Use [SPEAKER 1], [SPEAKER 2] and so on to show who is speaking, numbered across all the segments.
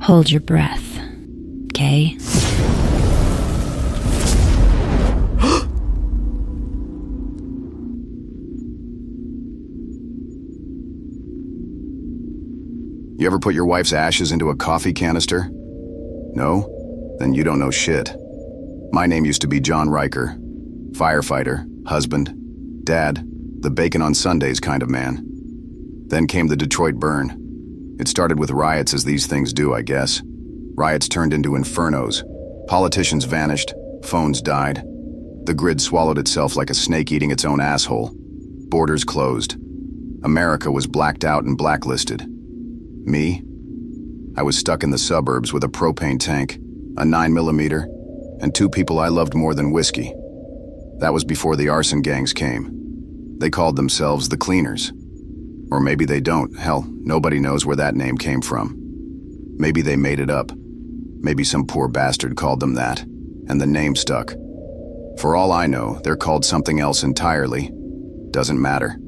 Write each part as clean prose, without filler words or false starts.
[SPEAKER 1] Hold your breath, okay?
[SPEAKER 2] You ever put your wife's ashes into a coffee canister? No? Then you don't know shit. My name used to be John Riker. Firefighter, husband, dad, the bacon on Sundays kind of man. Then came the Detroit burn. It started with riots, as these things do, I guess. Riots turned into infernos. Politicians vanished. Phones died. The grid swallowed itself like a snake eating its own asshole. Borders closed. America was blacked out and blacklisted. Me? I was stuck in the suburbs with a propane tank, a 9mm, and 2 people I loved more than whiskey. That was before the arson gangs came. They called themselves the Cleaners. Or maybe they don't. Hell, nobody knows where that name came from. Maybe they made it up. Maybe some poor bastard called them that, and the name stuck. For all I know, they're called something else entirely. Doesn't matter.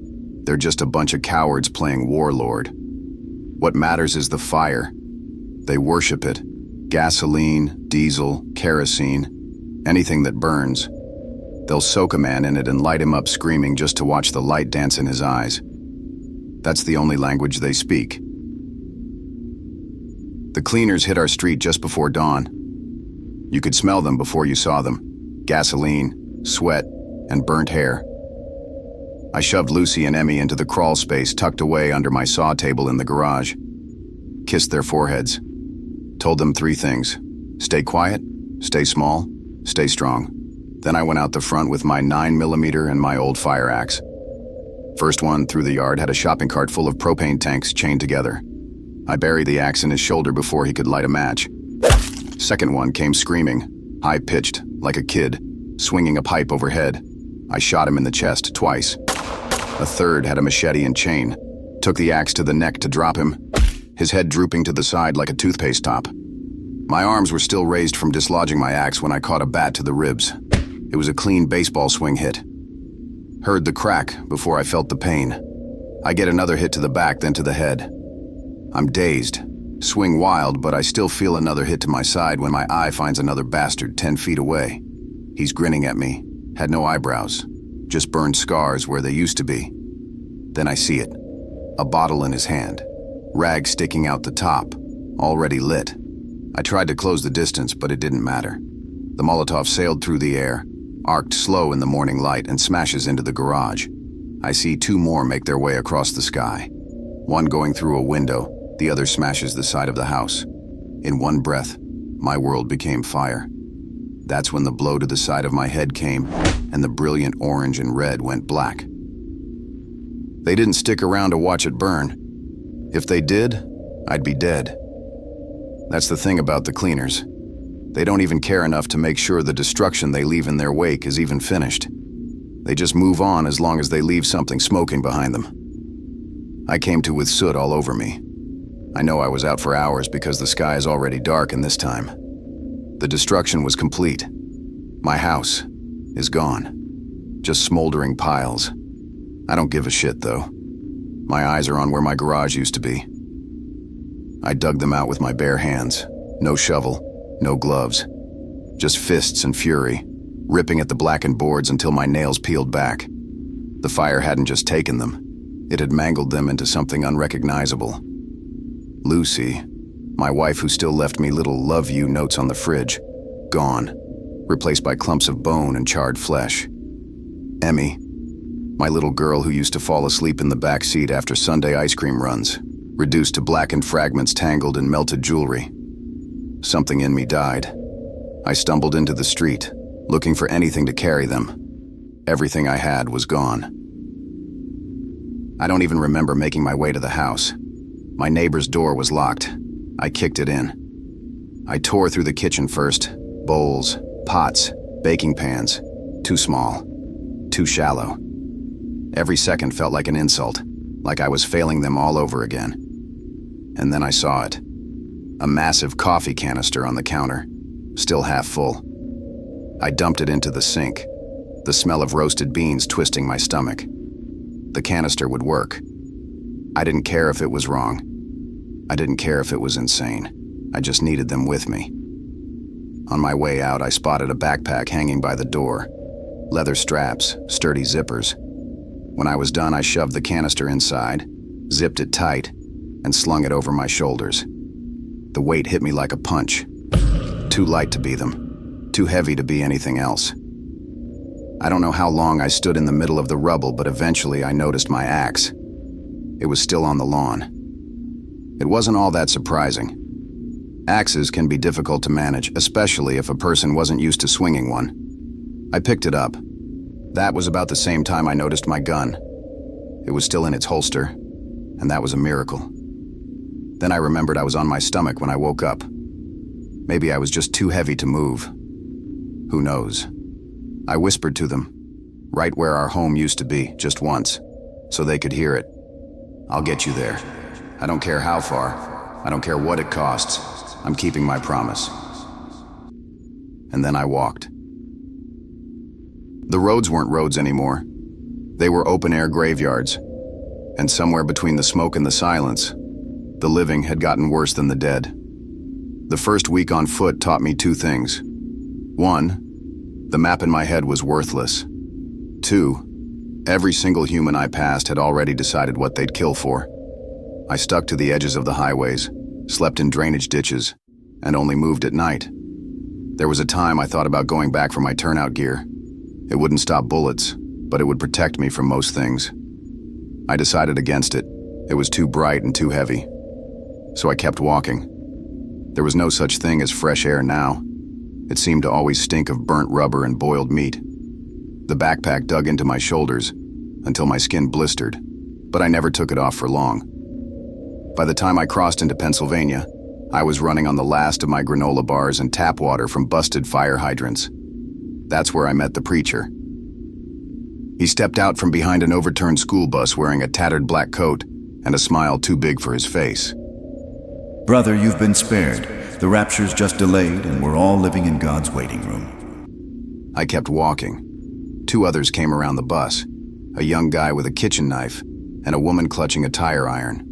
[SPEAKER 2] They're just a bunch of cowards playing warlord. What matters is the fire. They worship it. Gasoline, diesel, kerosene, anything that burns. They'll soak a man in it and light him up screaming just to watch the light dance in his eyes. That's the only language they speak. The Cleaners hit our street just before dawn. You could smell them before you saw them. Gasoline, sweat, and burnt hair. I shoved Lucy and Emmy into the crawl space tucked away under my saw table in the garage. Kissed their foreheads. Told them 3 things. Stay quiet, stay small, stay strong. Then I went out the front with my 9mm and my old fire axe. First one through the yard had a shopping cart full of propane tanks chained together. I buried the axe in his shoulder before he could light a match. Second one came screaming, high-pitched, like a kid, swinging a pipe overhead. I shot him in the chest twice. A third had a machete and chain. Took the axe to the neck to drop him, his head drooping to the side like a toothpaste top. My arms were still raised from dislodging my axe when I caught a bat to the ribs. It was a clean baseball swing hit. Heard the crack before I felt the pain. I get another hit to the back, then to the head. I'm dazed. Swing wild, but I still feel another hit to my side when my eye finds another bastard 10 feet away. He's grinning at me, had no eyebrows, just burned scars where they used to be. Then I see it. A bottle in his hand, rag sticking out the top, already lit. I tried to close the distance, but it didn't matter. The Molotov sailed through the air, arced slow in the morning light, and smashes into the garage. I see 2 more make their way across the sky. One going through a window, the other smashes the side of the house. In one breath, my world became fire. That's when the blow to the side of my head came, and the brilliant orange and red went black. They didn't stick around to watch it burn. If they did, I'd be dead. That's the thing about the Cleaners. They don't even care enough to make sure the destruction they leave in their wake is even finished. They just move on as long as they leave something smoking behind them. I came to with soot all over me. I know I was out for hours because the sky is already dark in this time. The destruction was complete. My house is gone. Just smoldering piles. I don't give a shit, though. My eyes are on where my garage used to be. I dug them out with my bare hands. No shovel, no gloves. Just fists and fury, ripping at the blackened boards until my nails peeled back. The fire hadn't just taken them. It had mangled them into something unrecognizable. Lucy, my wife who still left me little love you notes on the fridge, gone, replaced by clumps of bone and charred flesh. Emmy, my little girl who used to fall asleep in the back seat after Sunday ice cream runs, reduced to blackened fragments tangled in melted jewelry. Something in me died. I stumbled into the street, looking for anything to carry them. Everything I had was gone. I don't even remember making my way to the house. My neighbor's door was locked. I kicked it in. I tore through the kitchen first. Bowls, pots, baking pans. Too small. Too shallow. Every second felt like an insult, like I was failing them all over again. And then I saw it. A massive coffee canister on the counter, still half full. I dumped it into the sink, the smell of roasted beans twisting my stomach. The canister would work. I didn't care if it was wrong. I didn't care if it was insane. I just needed them with me. On my way out, I spotted a backpack hanging by the door. Leather straps, sturdy zippers. When I was done, I shoved the canister inside, zipped it tight, and slung it over my shoulders. The weight hit me like a punch. Too light to be them. Too heavy to be anything else. I don't know how long I stood in the middle of the rubble, but eventually I noticed my axe. It was still on the lawn. It wasn't all that surprising. Axes can be difficult to manage, especially if a person wasn't used to swinging one. I picked it up. That was about the same time I noticed my gun. It was still in its holster, and that was a miracle. Then I remembered I was on my stomach when I woke up. Maybe I was just too heavy to move. Who knows? I whispered to them, right where our home used to be, just once, so they could hear it. I'll get you there. I don't care how far. I don't care what it costs. I'm keeping my promise. And then I walked. The roads weren't roads anymore. They were open-air graveyards. And somewhere between the smoke and the silence, the living had gotten worse than the dead. The first week on foot taught me two things. One, the map in my head was worthless. Two, every single human I passed had already decided what they'd kill for. I stuck to the edges of the highways, slept in drainage ditches, and only moved at night. There was a time I thought about going back for my turnout gear. It wouldn't stop bullets, but it would protect me from most things. I decided against it. It was too bright and too heavy. So I kept walking. There was no such thing as fresh air now. It seemed to always stink of burnt rubber and boiled meat. The backpack dug into my shoulders until my skin blistered, but I never took it off for long. By the time I crossed into Pennsylvania, I was running on the last of my granola bars and tap water from busted fire hydrants. That's where I met the preacher. He stepped out from behind an overturned school bus wearing a tattered black coat and a smile too big for his face.
[SPEAKER 3] Brother, you've been spared. The rapture's just delayed, and we're all living in God's waiting room.
[SPEAKER 2] I kept walking. Two others came around the bus, a young guy with a kitchen knife and a woman clutching a tire iron.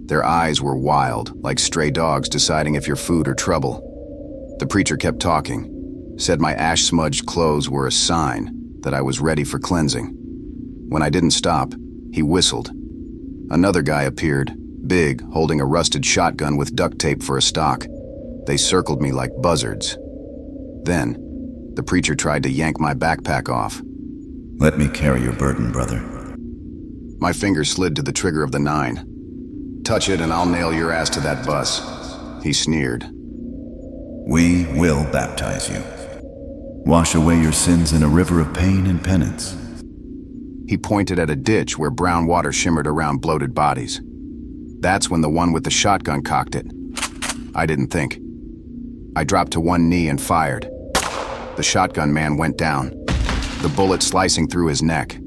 [SPEAKER 2] Their eyes were wild, like stray dogs deciding if you're food or trouble. The preacher kept talking, said my ash-smudged clothes were a sign that I was ready for cleansing. When I didn't stop, he whistled. Another guy appeared, big, holding a rusted shotgun with duct tape for a stock. They circled me like buzzards. Then, the preacher tried to yank my backpack off.
[SPEAKER 3] Let me carry your burden, brother.
[SPEAKER 2] My finger slid to the trigger of the 9. Touch it and I'll nail your ass to that bus, he sneered.
[SPEAKER 3] We will baptize you. Wash away your sins in a river of pain and penance.
[SPEAKER 2] He pointed at a ditch where brown water shimmered around bloated bodies. That's when the one with the shotgun cocked it. I didn't think. I dropped to one knee and fired. The shotgun man went down, the bullet slicing through his neck.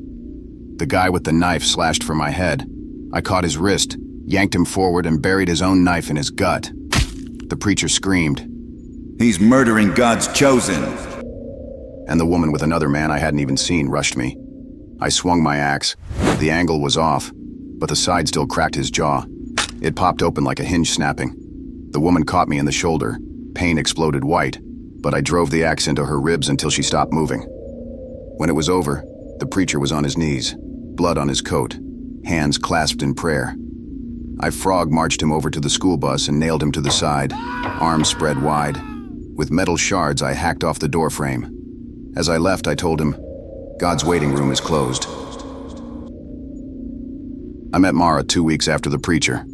[SPEAKER 2] The guy with the knife slashed for my head. I caught his wrist, yanked him forward, and buried his own knife in his gut. The preacher screamed.
[SPEAKER 3] He's murdering God's chosen.
[SPEAKER 2] And the woman with another man I hadn't even seen rushed me. I swung my axe. The angle was off, but the side still cracked his jaw. It popped open like a hinge snapping. The woman caught me in the shoulder. Pain exploded white, but I drove the axe into her ribs until she stopped moving. When it was over, the preacher was on his knees, blood on his coat, hands clasped in prayer. I frog marched him over to the school bus and nailed him to the side, arms spread wide. With metal shards, I hacked off the door frame. As I left, I told him, God's waiting room is closed. I met Mara 2 weeks after the preacher.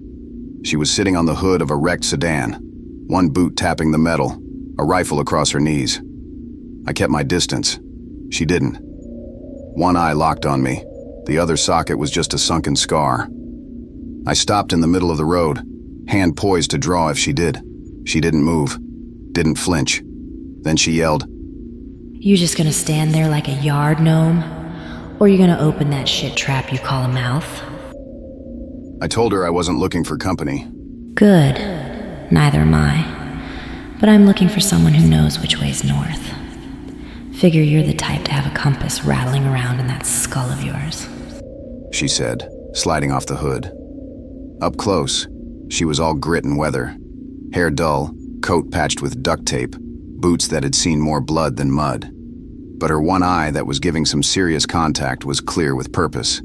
[SPEAKER 2] She was sitting on the hood of a wrecked sedan, one boot tapping the metal, a rifle across her knees. I kept my distance. She didn't. One eye locked on me. The other socket was just a sunken scar. I stopped in the middle of the road, hand poised to draw if she did. She didn't move, didn't flinch. Then she yelled,
[SPEAKER 1] You just gonna stand there like a yard gnome? Or you gonna open that shit trap you call a mouth?
[SPEAKER 2] I told her I wasn't looking for company.
[SPEAKER 1] Good. Neither am I. But I'm looking for someone who knows which way's north. Figure you're the type to have a compass rattling around in that skull of yours.
[SPEAKER 2] She said, sliding off the hood. Up close, she was all grit and weather. Hair dull, coat patched with duct tape, boots that had seen more blood than mud. But her one eye that was giving some serious contact was clear with purpose.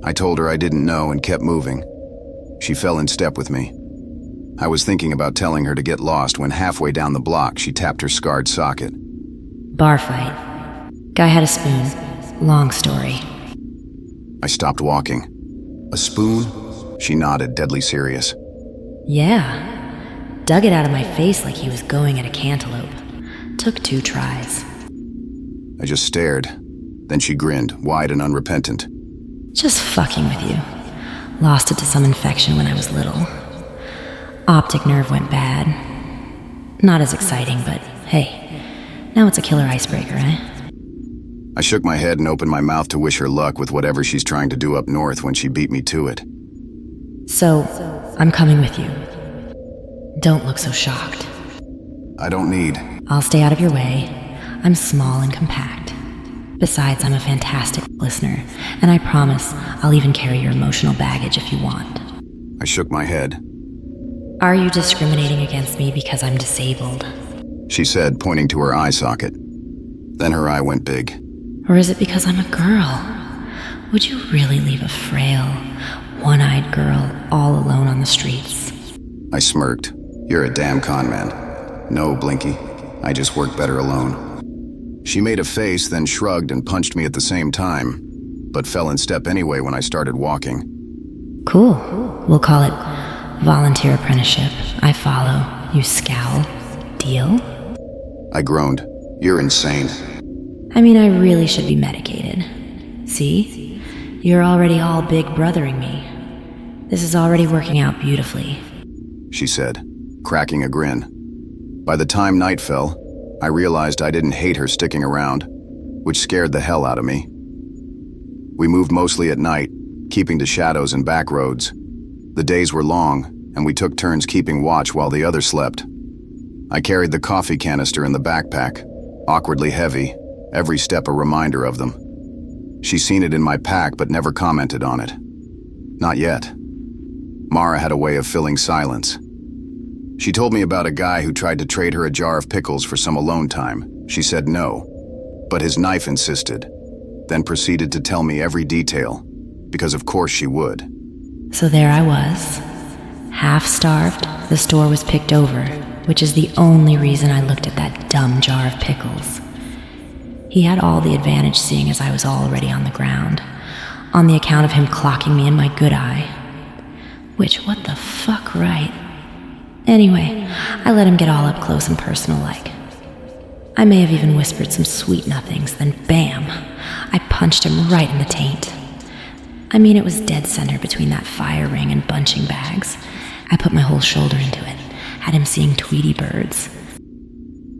[SPEAKER 2] I told her I didn't know and kept moving. She fell in step with me. I was thinking about telling her to get lost when halfway down the block she tapped her scarred socket.
[SPEAKER 1] Bar fight. Guy had a spoon. Long story.
[SPEAKER 2] I stopped walking. A spoon? She nodded, deadly serious.
[SPEAKER 1] Yeah. Dug it out of my face like he was going at a cantaloupe. Took 2 tries.
[SPEAKER 2] I just stared. Then she grinned, wide and unrepentant.
[SPEAKER 1] Just fucking with you. Lost it to some infection when I was little. Optic nerve went bad. Not as exciting, but hey, now it's a killer icebreaker, eh?
[SPEAKER 2] I shook my head and opened my mouth to wish her luck with whatever she's trying to do up north when she beat me to it.
[SPEAKER 1] So, I'm coming with you. Don't look so shocked.
[SPEAKER 2] I don't need.
[SPEAKER 1] I'll stay out of your way. I'm small and compact. Besides, I'm a fantastic listener, and I promise I'll even carry your emotional baggage if you want.
[SPEAKER 2] I shook my head.
[SPEAKER 1] Are you discriminating against me because I'm disabled?
[SPEAKER 2] She said, pointing to her eye socket. Then her eye went big.
[SPEAKER 1] Or is it because I'm a girl? Would you really leave a frail, one-eyed girl all alone on the streets?
[SPEAKER 2] I smirked. You're a damn con man. No, Blinky. I just work better alone. She made a face, then shrugged and punched me at the same time, but fell in step anyway when I started walking.
[SPEAKER 1] Cool. We'll call it volunteer apprenticeship. I follow. You scowl. Deal?
[SPEAKER 2] I groaned. You're insane.
[SPEAKER 1] I mean, I really should be medicated. See? You're already all big brothering me. This is already working out beautifully.
[SPEAKER 2] She said, cracking a grin. By the time night fell, I realized I didn't hate her sticking around, which scared the hell out of me. We moved mostly at night, keeping to shadows and back roads. The days were long, and we took turns keeping watch while the others slept. I carried the coffee canister in the backpack, awkwardly heavy, every step a reminder of them. She's seen it in my pack but never commented on it. Not yet. Mara had a way of filling silence. She told me about a guy who tried to trade her a jar of pickles for some alone time. She said no, but his knife insisted, then proceeded to tell me every detail, because of course she would.
[SPEAKER 1] So there I was, half-starved. The store was picked over, which is the only reason I looked at that dumb jar of pickles. He had all the advantage seeing as I was already on the ground, on the account of him clocking me in my good eye. Which, what the fuck, right? Anyway, I let him get all up close and personal like. I may have even whispered some sweet nothings, then bam, I punched him right in the taint. I mean, it was dead center between that fire ring and bunching bags. I put my whole shoulder into it, had him seeing Tweety birds.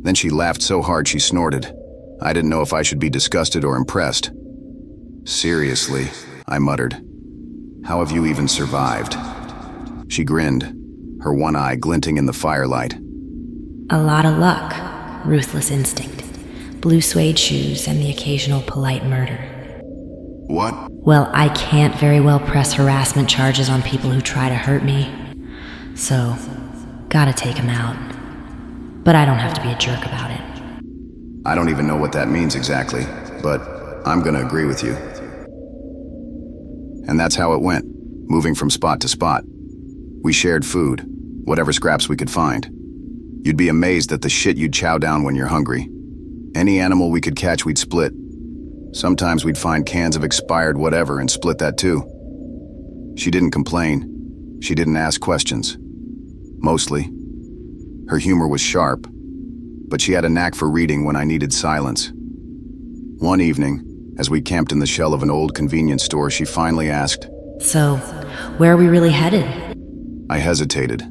[SPEAKER 2] Then she laughed so hard she snorted. I didn't know if I should be disgusted or impressed. Seriously, I muttered. How have you even survived? She grinned, her one eye glinting in the firelight.
[SPEAKER 1] A lot of luck, ruthless instinct, blue suede shoes, and the occasional polite murder.
[SPEAKER 2] What?
[SPEAKER 1] Well, I can't very well press harassment charges on people who try to hurt me. So, gotta take him out. But I don't have to be a jerk about it.
[SPEAKER 2] I don't even know what that means exactly, but I'm gonna agree with you. And that's how it went, moving from spot to spot. We shared food, whatever scraps we could find. You'd be amazed at the shit you'd chow down when you're hungry. Any animal we could catch, we'd split. Sometimes we'd find cans of expired whatever and split that too. She didn't complain. She didn't ask questions. Mostly. Her humor was sharp, but she had a knack for reading when I needed silence. One evening, as we camped in the shell of an old convenience store, she finally asked,
[SPEAKER 1] So, where are we really headed?
[SPEAKER 2] I hesitated.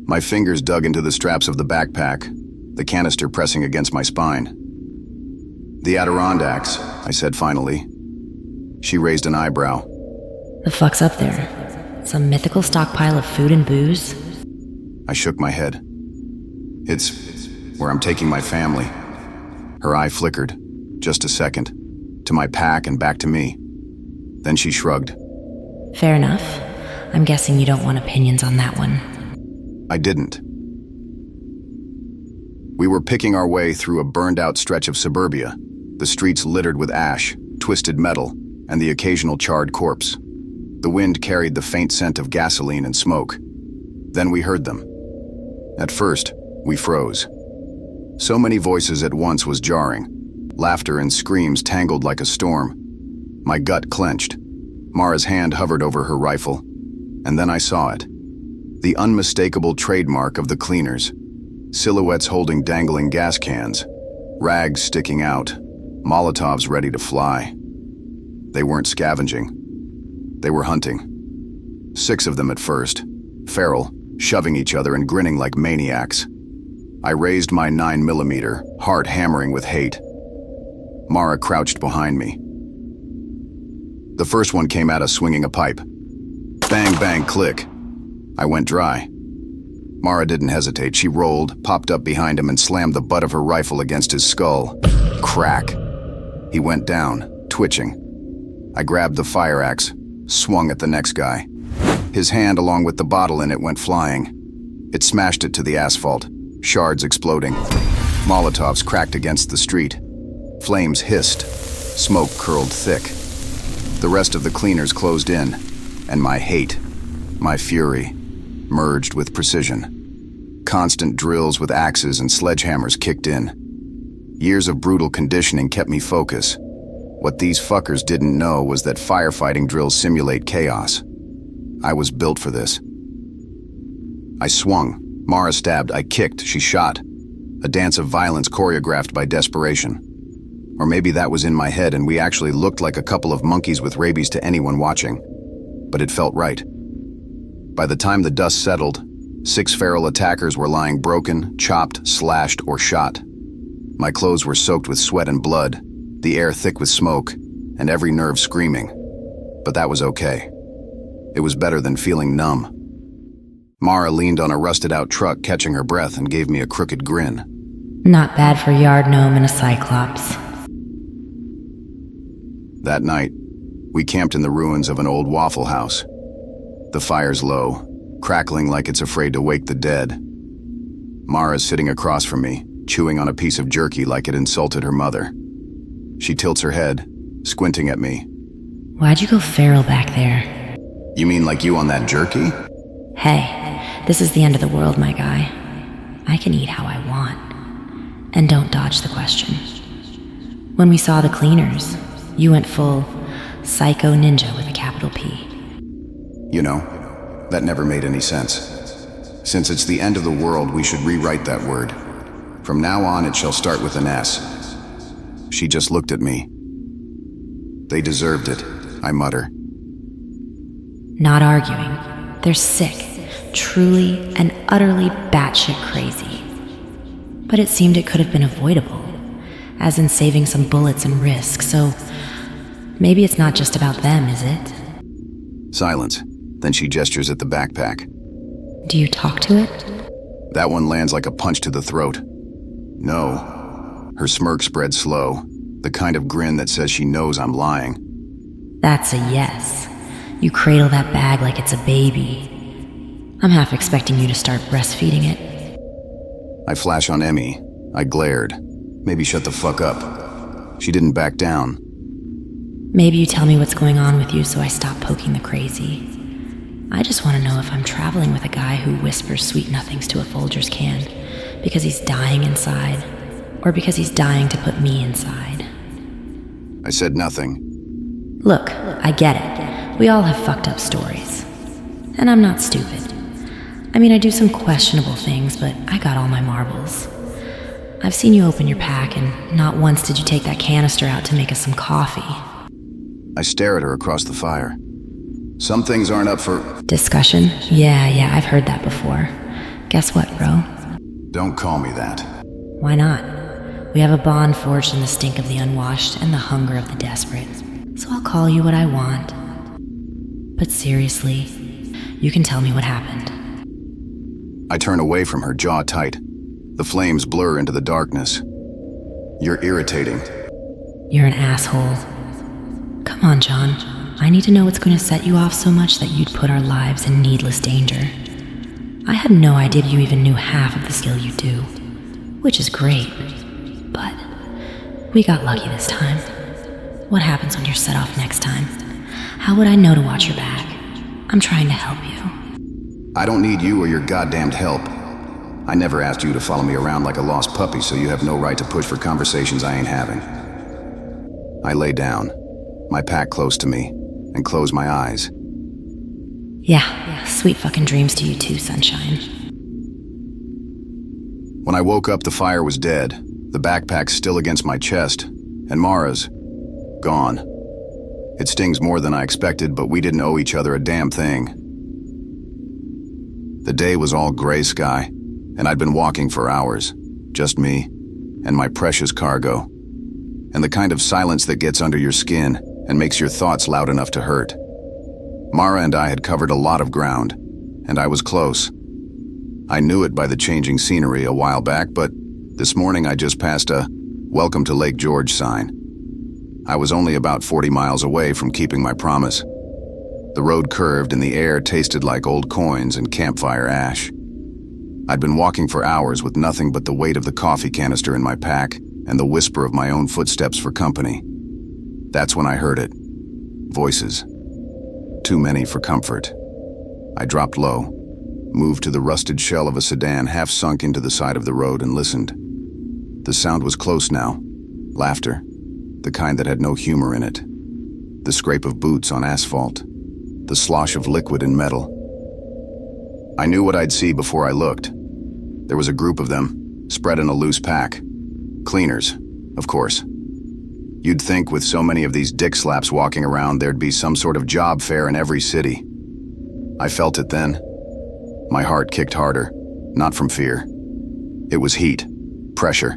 [SPEAKER 2] My fingers dug into the straps of the backpack, the canister pressing against my spine. The Adirondacks, I said finally. She raised an eyebrow.
[SPEAKER 1] The fuck's up there? Some mythical stockpile of food and booze?
[SPEAKER 2] I shook my head. It's where I'm taking my family. Her eye flickered, just a second, to my pack and back to me. Then she shrugged.
[SPEAKER 1] Fair enough. I'm guessing you don't want opinions on that one.
[SPEAKER 2] I didn't. We were picking our way through a burned-out stretch of suburbia, the streets littered with ash, twisted metal, and the occasional charred corpse. The wind carried the faint scent of gasoline and smoke. Then we heard them. At first, we froze. So many voices at once was jarring. Laughter and screams tangled like a storm. My gut clenched. Mara's hand hovered over her rifle, and then I saw it. The unmistakable trademark of the cleaners. Silhouettes holding dangling gas cans, rags sticking out, Molotovs ready to fly. They weren't scavenging. They were hunting. 6 of them at first, feral, shoving each other and grinning like maniacs. I raised my 9mm, heart hammering with hate. Mara crouched behind me. The first one came at us swinging a pipe. Bang, bang, click. I went dry. Mara didn't hesitate. She rolled, popped up behind him, and slammed the butt of her rifle against his skull. Crack. He went down, twitching. I grabbed the fire axe, swung at the next guy. His hand, along with the bottle in it, went flying. It smashed it to the asphalt, shards exploding. Molotovs cracked against the street. Flames hissed. Smoke curled thick. The rest of the cleaners closed in, and my hate, my fury, merged with precision. Constant drills with axes and sledgehammers kicked in. Years of brutal conditioning kept me focused. What these fuckers didn't know was that firefighting drills simulate chaos. I was built for this. I swung. Mara stabbed. I kicked. She shot. A dance of violence choreographed by desperation. Or maybe that was in my head and we actually looked like a couple of monkeys with rabies to anyone watching. But it felt right. By the time the dust settled, 6 feral attackers were lying broken, chopped, slashed, or shot. My clothes were soaked with sweat and blood, the air thick with smoke, and every nerve screaming. But that was okay. It was better than feeling numb. Mara leaned on a rusted-out truck, catching her breath, and gave me a crooked grin.
[SPEAKER 1] Not bad for yard gnome and a cyclops.
[SPEAKER 2] That night, we camped in the ruins of an old Waffle House. The fire's low, crackling like it's afraid to wake the dead. Mara's sitting across from me, chewing on a piece of jerky like it insulted her mother. She tilts her head, squinting at me.
[SPEAKER 1] Why'd you go feral back there?
[SPEAKER 2] You mean like you on that jerky?
[SPEAKER 1] Hey, this is the end of the world, my guy. I can eat how I want. And don't dodge the question. When we saw the cleaners, you went full psycho ninja with a capital P.
[SPEAKER 2] You know, that never made any sense. Since it's the end of the world, we should rewrite that word. From now on, it shall start with an S. She just looked at me. They deserved it, I mutter.
[SPEAKER 1] Not arguing. They're sick, truly and utterly batshit crazy. But it seemed it could have been avoidable, as in saving some bullets and risk, so maybe it's not just about them, is it?
[SPEAKER 2] Silence. Then she gestures at the backpack.
[SPEAKER 1] Do you talk to it?
[SPEAKER 2] That one lands like a punch to the throat. No. Her smirk spreads slow, the kind of grin that says she knows I'm lying.
[SPEAKER 1] That's a yes. You cradle that bag like it's a baby. I'm half expecting you to start breastfeeding it.
[SPEAKER 2] I flash on Emmy. I glared. Maybe shut the fuck up. She didn't back down.
[SPEAKER 1] Maybe you tell me what's going on with you so I stop poking the crazy. I just want to know if I'm traveling with a guy who whispers sweet nothings to a Folgers can because he's dying inside, or because he's dying to put me inside.
[SPEAKER 2] I said nothing.
[SPEAKER 1] Look, I get it. We all have fucked up stories. And I'm not stupid. I mean, I do some questionable things, but I got all my marbles. I've seen you open your pack, and not once did you take that canister out to make us some coffee.
[SPEAKER 2] I stare at her across the fire. Some things aren't up for
[SPEAKER 1] discussion? Yeah, I've heard that before. Guess what, bro?
[SPEAKER 2] Don't call me that.
[SPEAKER 1] Why not? We have a bond forged in the stink of the unwashed and the hunger of the desperate. So I'll call you what I want. But seriously, you can tell me what happened.
[SPEAKER 2] I turn away from her, jaw tight. The flames blur into the darkness. You're irritating.
[SPEAKER 1] You're an asshole. Come on, John. I need to know what's going to set you off so much that you'd put our lives in needless danger. I had no idea you even knew half of the skill you do. which is great, but we got lucky this time. What happens when you're set off next time? How would I know to watch your back? I'm trying to help you.
[SPEAKER 2] I don't need you or your goddamned help. I never asked you to follow me around like a lost puppy, so you have no right to push for conversations I ain't having. I lay down, my pack close to me, and closed my eyes.
[SPEAKER 1] Yeah, sweet fucking dreams to you too, sunshine.
[SPEAKER 2] When I woke up, the fire was dead, the backpack still against my chest, and Mara's gone. It stings more than I expected, but we didn't owe each other a damn thing. The day was all gray sky, and I'd been walking for hours, just me and my precious cargo, and the kind of silence that gets under your skin and makes your thoughts loud enough to hurt. Mara and I had covered a lot of ground, and I was close. I knew it by the changing scenery a while back, but this morning I just passed a "Welcome to Lake George" sign. I was only about 40 miles away from keeping my promise. The road curved and the air tasted like old coins and campfire ash. I'd been walking for hours with nothing but the weight of the coffee canister in my pack and the whisper of my own footsteps for company. That's when I heard it. Voices. Too many for comfort. I dropped low, moved to the rusted shell of a sedan half sunk into the side of the road and listened. The sound was close now. Laughter. The kind that had no humor in it. The scrape of boots on asphalt. The slosh of liquid in metal. I knew what I'd see before I looked. There was a group of them, spread in a loose pack. Cleaners, of course. You'd think with so many of these dick slaps walking around there'd be some sort of job fair in every city. I felt it then. My heart kicked harder, not from fear. It was heat, pressure,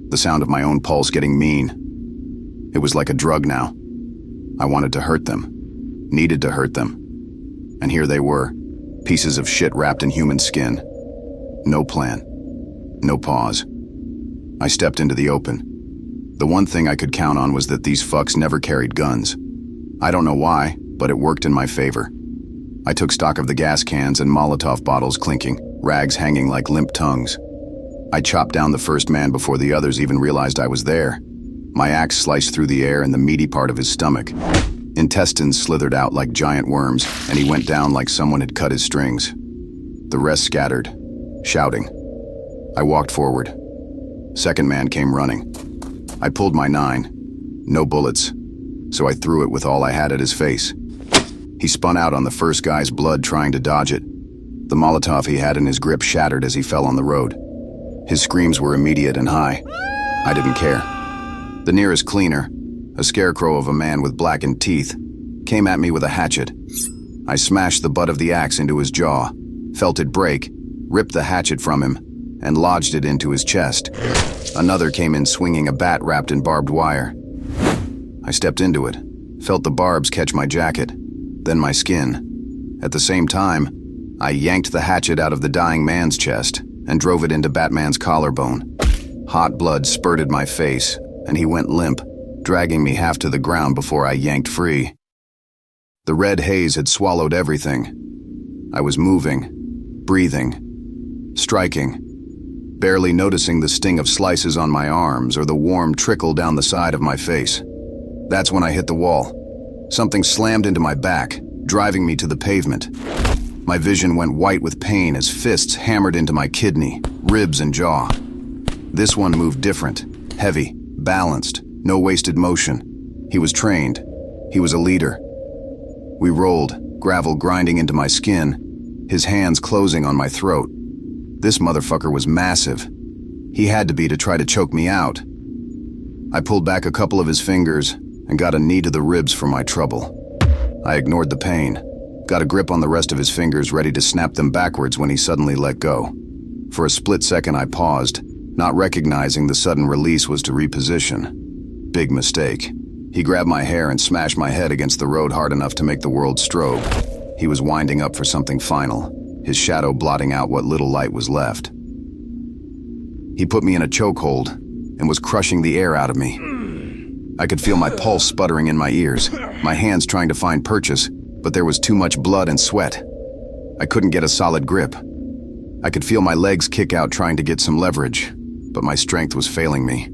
[SPEAKER 2] the sound of my own pulse getting mean. It was like a drug now. I wanted to hurt them, needed to hurt them. And here they were, pieces of shit wrapped in human skin. No plan, no pause. I stepped into the open. The one thing I could count on was that these fucks never carried guns. I don't know why, but it worked in my favor. I took stock of the gas cans and Molotov bottles clinking, rags hanging like limp tongues. I chopped down the first man before the others even realized I was there. My axe sliced through the air and the meaty part of his stomach. Intestines slithered out like giant worms, and he went down like someone had cut his strings. The rest scattered, shouting. I walked forward. Second man came running. I pulled my 9. No bullets, so I threw it with all I had at his face. He spun out on the first guy's blood trying to dodge it. The Molotov he had in his grip shattered as he fell on the road. His screams were immediate and high. I didn't care. The nearest cleaner, a scarecrow of a man with blackened teeth, came at me with a hatchet. I smashed the butt of the axe into his jaw, felt it break, ripped the hatchet from him, and lodged it into his chest. Another came in swinging a bat wrapped in barbed wire. I stepped into it, felt the barbs catch my jacket, then my skin. At the same time, I yanked the hatchet out of the dying man's chest and drove it into Batman's collarbone. Hot blood spurted my face, and he went limp, dragging me half to the ground before I yanked free. The red haze had swallowed everything. I was moving, breathing, striking, barely noticing the sting of slices on my arms or the warm trickle down the side of my face. That's when I hit the wall. Something slammed into my back, driving me to the pavement. My vision went white with pain as fists hammered into my kidney, ribs, and jaw. This one moved different, heavy, balanced, no wasted motion. He was trained. He was a leader. We rolled, gravel grinding into my skin, his hands closing on my throat. This motherfucker was massive. He had to be to try to choke me out. I pulled back a couple of his fingers and got a knee to the ribs for my trouble. I ignored the pain, got a grip on the rest of his fingers ready to snap them backwards when he suddenly let go. For a split second I paused, not recognizing the sudden release was to reposition. Big mistake. He grabbed my hair and smashed my head against the road hard enough to make the world strobe. He was winding up for something final, his shadow blotting out what little light was left. He put me in a chokehold and was crushing the air out of me. I could feel my pulse sputtering in my ears, my hands trying to find purchase, but there was too much blood and sweat. I couldn't get a solid grip. I could feel my legs kick out trying to get some leverage. but my strength was failing me.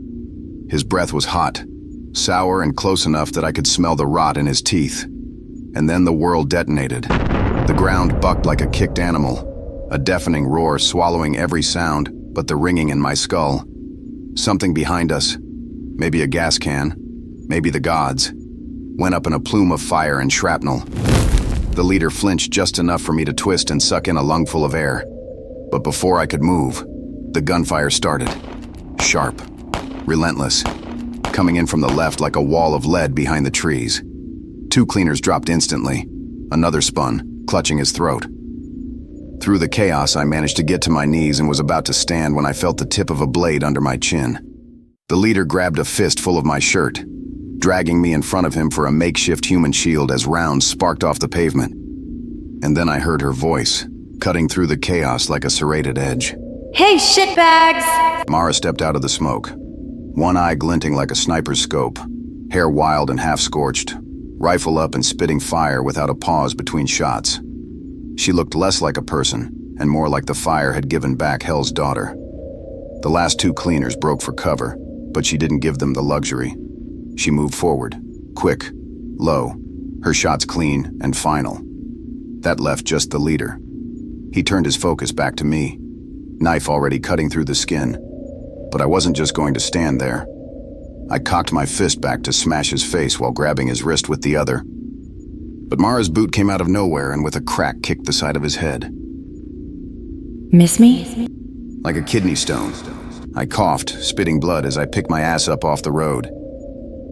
[SPEAKER 2] His breath was hot, sour and close enough that I could smell the rot in his teeth. And then the world detonated. The ground bucked like a kicked animal, a deafening roar swallowing every sound but the ringing in my skull. Something behind us, maybe a gas can, maybe the gods, went up in a plume of fire and shrapnel. The leader flinched just enough for me to twist and suck in a lungful of air. But before I could move, the gunfire started. Sharp, relentless, coming in from the left like a wall of lead behind the trees. 2 cleaners dropped instantly. Another spun, clutching his throat. Through the chaos, I managed to get to my knees and was about to stand when I felt the tip of a blade under my chin. The leader grabbed a fist full of my shirt, dragging me in front of him for a makeshift human shield as rounds sparked off the pavement. And then I heard her voice, cutting through the chaos like a serrated edge.
[SPEAKER 1] Hey, shitbags!
[SPEAKER 2] Mara stepped out of the smoke, one eye glinting like a sniper's scope, hair wild and half-scorched, rifle up and spitting fire without a pause between shots. She looked less like a person and more like the fire had given back Hell's daughter. The last 2 cleaners broke for cover, but she didn't give them the luxury. She moved forward, quick, low, her shots clean and final. That left just the leader. He turned his focus back to me, knife already cutting through the skin. But I wasn't just going to stand there. I cocked my fist back to smash his face while grabbing his wrist with the other. But Mara's boot came out of nowhere and with a crack kicked the side of his head.
[SPEAKER 1] Miss me?
[SPEAKER 2] Like a kidney stone. I coughed, spitting blood as I picked my ass up off the road.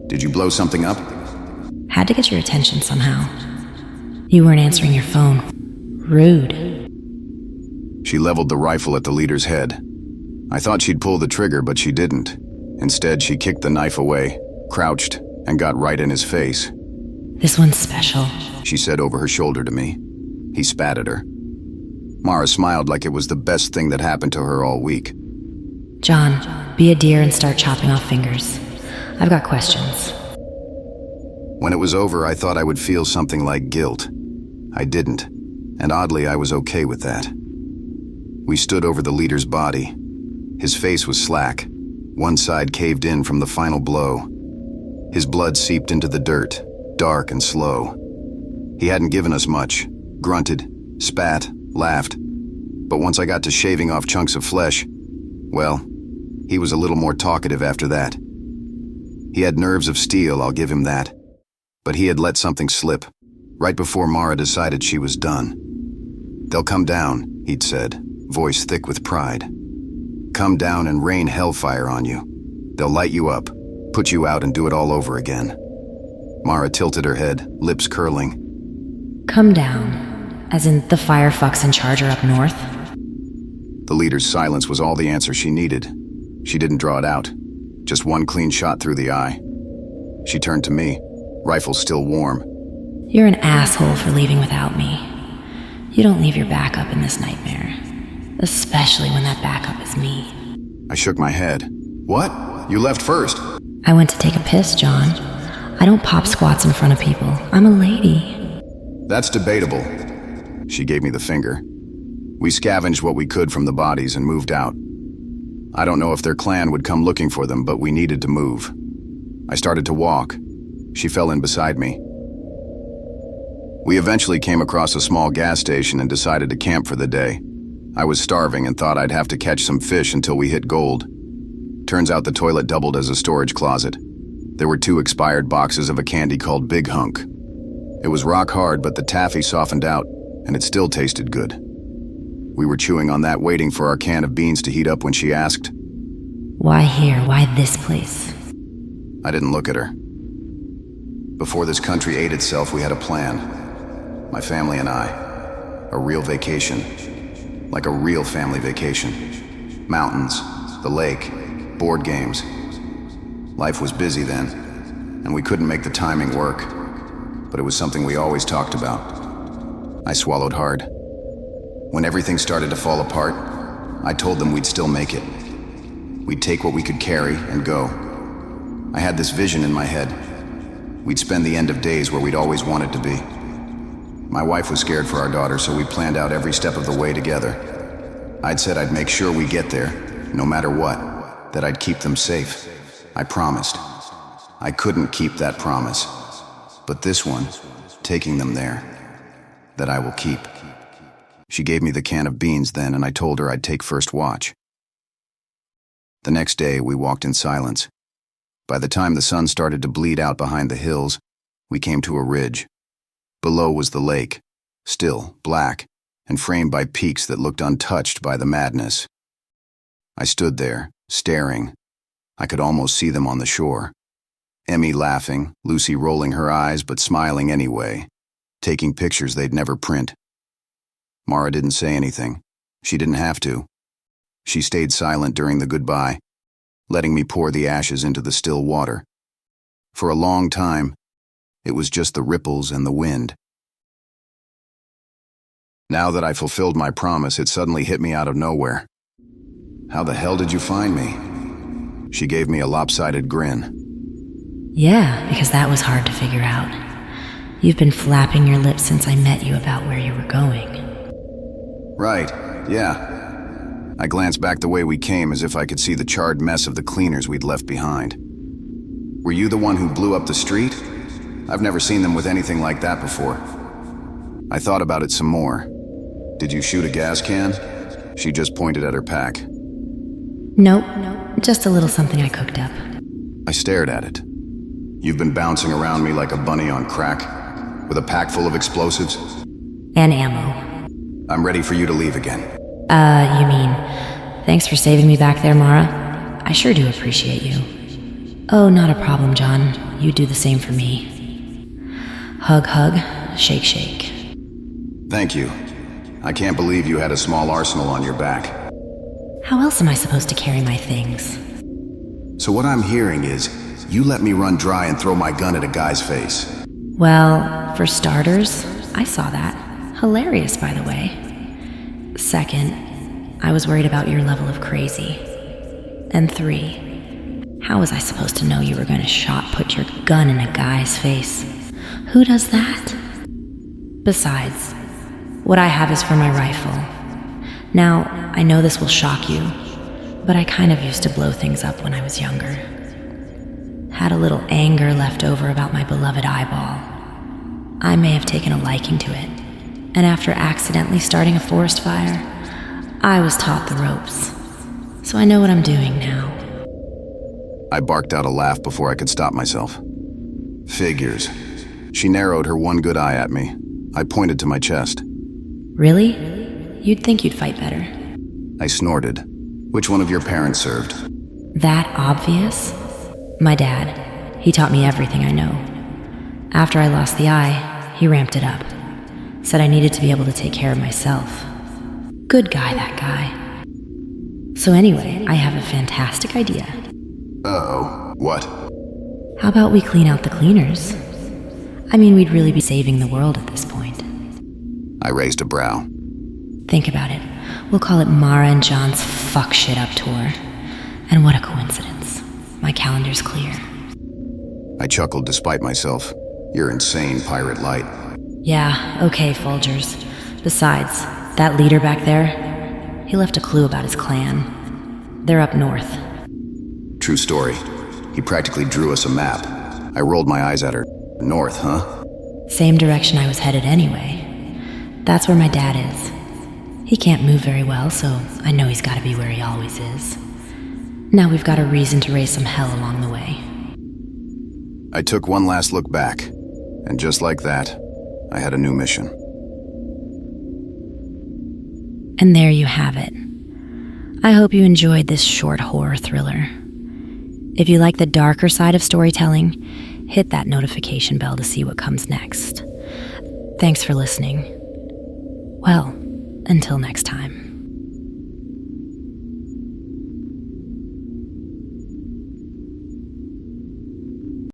[SPEAKER 2] Did you blow something up?
[SPEAKER 1] Had to get your attention somehow. You weren't answering your phone. Rude.
[SPEAKER 2] She leveled the rifle at the leader's head. I thought she'd pull the trigger, but she didn't. Instead, she kicked the knife away, crouched, and got right in his face.
[SPEAKER 1] This one's special,
[SPEAKER 2] she said over her shoulder to me. He spat at her. Mara smiled like it was the best thing that happened to her all week.
[SPEAKER 1] John, be a deer and start chopping off fingers. I've got questions.
[SPEAKER 2] When it was over, I thought I would feel something like guilt. I didn't, and oddly, I was okay with that. We stood over the leader's body. His face was slack, one side caved in from the final blow. His blood seeped into the dirt, dark and slow. He hadn't given us much, grunted, spat, laughed. But once I got to shaving off chunks of flesh, well, he was a little more talkative after that. He had nerves of steel, I'll give him that. But he had let something slip, right before Mara decided she was done. "They'll come down," he'd said, voice thick with pride. "Come down and rain hellfire on you. They'll light you up, put you out and do it all over again." Mara tilted her head, lips curling.
[SPEAKER 1] Come down, as in the firefucks in charge are up north?
[SPEAKER 2] The leader's silence was all the answer she needed. She didn't draw it out, just one clean shot through the eye. She turned to me, rifle still warm.
[SPEAKER 1] You're an asshole for leaving without me. You don't leave your backup in this nightmare, especially when that backup is me.
[SPEAKER 2] I shook my head. What? You left first.
[SPEAKER 1] I went to take a piss, John. I don't pop squats in front of people. I'm a lady.
[SPEAKER 2] That's debatable. She gave me the finger. We scavenged what we could from the bodies and moved out. I don't know if their clan would come looking for them, but we needed to move. I started to walk. She fell in beside me. We eventually came across a small gas station and decided to camp for the day. I was starving and thought I'd have to catch some fish until we hit gold. Turns out the toilet doubled as a storage closet. There were 2 expired boxes of a candy called Big Hunk. It was rock hard, but the taffy softened out, and it still tasted good. We were chewing on that, waiting for our can of beans to heat up when she asked,
[SPEAKER 1] Why here? Why this place?
[SPEAKER 2] I didn't look at her. Before this country ate itself, we had a plan. My family and I. A real vacation. Like a real family vacation. Mountains, the lake, board games. Life was busy then, and we couldn't make the timing work. But it was something we always talked about. I swallowed hard. When everything started to fall apart, I told them we'd still make it. We'd take what we could carry and go. I had this vision in my head. We'd spend the end of days where we'd always wanted to be. My wife was scared for our daughter, so we planned out every step of the way together. I'd said I'd make sure we get there, no matter what. that I'd keep them safe. I promised. I couldn't keep that promise. But this one, taking them there, that I will keep. She gave me the can of beans then, and I told her I'd take first watch. The next day, we walked in silence. By the time the sun started to bleed out behind the hills, we came to a ridge. Below was the lake, still, black, and framed by peaks that looked untouched by the madness. I stood there, staring. I could almost see them on the shore. Emmy laughing, Lucy rolling her eyes but smiling anyway, taking pictures they'd never print. Mara didn't say anything. She didn't have to. She stayed silent during the goodbye, letting me pour the ashes into the still water. For a long time, it was just the ripples and the wind. Now that I fulfilled my promise, it suddenly hit me out of nowhere. "How the hell did you find me?" She gave me a lopsided grin.
[SPEAKER 1] Yeah, because that was hard to figure out. You've been flapping your lips since I met you about where you were going.
[SPEAKER 2] Right, yeah. I glanced back the way we came as if I could see the charred mess of the cleaners we'd left behind. Were you the one who blew up the street? I've never seen them with anything like that before. I thought about it some more. Did you shoot a gas can? She just pointed at her pack.
[SPEAKER 1] Nope, just a little something I cooked up.
[SPEAKER 2] I stared at it. You've been bouncing around me like a bunny on crack, with a pack full of explosives?
[SPEAKER 1] And ammo.
[SPEAKER 2] I'm ready for you to leave again.
[SPEAKER 1] You mean, thanks for saving me back there, Mara. I sure do appreciate you. Oh, not a problem, John. You do the same for me. Hug, hug, shake, shake.
[SPEAKER 2] Thank you. I can't believe you had a small arsenal on your back.
[SPEAKER 1] How else am I supposed to carry my things?
[SPEAKER 2] So what I'm hearing is, you let me run dry and throw my gun at a guy's face.
[SPEAKER 1] Well, for starters, I saw that. Hilarious, by the way. Second, I was worried about your level of crazy. And 3, how was I supposed to know you were going to put your gun in a guy's face? Who does that? Besides, what I have is for my rifle. Now, I know this will shock you, but I kind of used to blow things up when I was younger. Had a little anger left over about my beloved eyeball. I may have taken a liking to it, and after accidentally starting a forest fire, I was taught the ropes. So I know what I'm doing now.
[SPEAKER 2] I barked out a laugh before I could stop myself. Figures. She narrowed her one good eye at me. I pointed to my chest.
[SPEAKER 1] Really? You'd think you'd fight better.
[SPEAKER 2] I snorted. Which one of your parents served?
[SPEAKER 1] That obvious? My dad. He taught me everything I know. After I lost the eye, he ramped it up. Said I needed to be able to take care of myself. Good guy, that guy. So anyway, I have a fantastic idea.
[SPEAKER 2] Uh-oh. What?
[SPEAKER 1] How about we clean out the cleaners? I mean, we'd really be saving the world at this point.
[SPEAKER 2] I raised a brow.
[SPEAKER 1] Think about it. We'll call it Mara and John's Fuck Shit Up Tour. And what a coincidence. My calendar's clear.
[SPEAKER 2] I chuckled despite myself. You're insane, Pirate Light.
[SPEAKER 1] Yeah, okay, Folgers. Besides, that leader back there, he left a clue about his clan. They're up north.
[SPEAKER 2] True story. He practically drew us a map. I rolled my eyes at her. North, huh?
[SPEAKER 1] Same direction I was headed anyway. That's where my dad is. He can't move very well, so I know he's got to be where he always is. Now we've got a reason to raise some hell along the way.
[SPEAKER 2] I took one last look back, and just like that, I had a new mission.
[SPEAKER 1] And there you have it. I hope you enjoyed this short horror thriller. If you like the darker side of storytelling, hit that notification bell to see what comes next. Thanks for listening. Well, until next time.